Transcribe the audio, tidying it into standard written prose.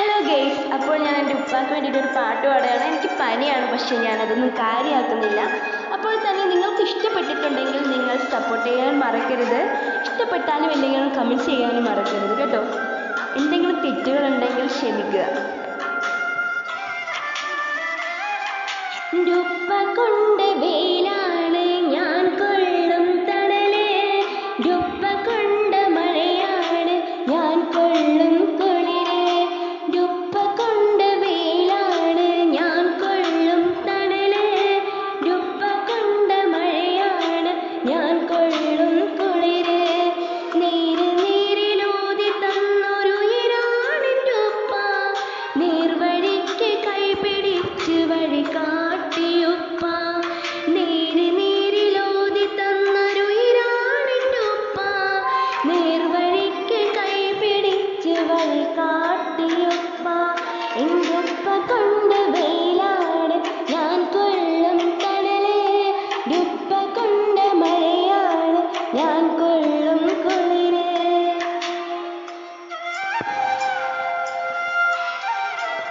Hello guys, അപ്പോൾ ഞാൻ എൻ്റെ ഉപ്പാക്ക് വേണ്ടിയിട്ട് ഒരു പാട്ട് പാടുകയാണ്. എനിക്ക് പനിയാണ്, പക്ഷേ ഞാനതൊന്നും കാര്യമാക്കുന്നില്ല. അപ്പോൾ തന്നെ നിങ്ങൾക്ക് ഇഷ്ടപ്പെട്ടിട്ടുണ്ടെങ്കിൽ നിങ്ങൾ സപ്പോർട്ട് ചെയ്യാൻ മറക്കരുത്. ഇഷ്ടപ്പെട്ടാലും എന്തെങ്കിലും കമൻറ്റ് ചെയ്യാനും മറക്കരുത് കേട്ടോ. എന്തെങ്കിലും തെറ്റുകളുണ്ടെങ്കിൽ ക്ഷമിക്കുക. ഉപ്പ കൊണ്ട് വെയിലാണ് ഞാൻ കൊള്ളും തണല്, ഉപ്പ കൊണ്ട് മഴയാണ് ഞാൻ കൊള്ളും കുളിര്, ഉപ്പ കൊണ്ട് വെയിലാണ് ഞാൻ കൊള്ളും തണല്, ഉപ്പ കൊണ്ട് മഴയാണ് ഞാൻ കൊള്ളും കുളിര്. നീരിലൂതി തന്നൊരുയിരാണെൻ്റെ ഉപ്പ, നീർവഴിക്ക് കൈപിടിച്ച് വഴി കാട്ടിയുപ്പ. നീരിലൂതി തന്നൊരുയിരാണെൻ്റെ ഉപ്പ, നീർവഴിക്ക് കൈപിടിച്ച് വഴി കാട്ടിയുപ്പ. എൻ്റെ ഉപ്പ കൊണ്ട് വെയിലാണ് ഞാൻ കൊള്ളും തണല്, ഉപ്പ കൊണ്ട് മഴയാണ് ഞാൻ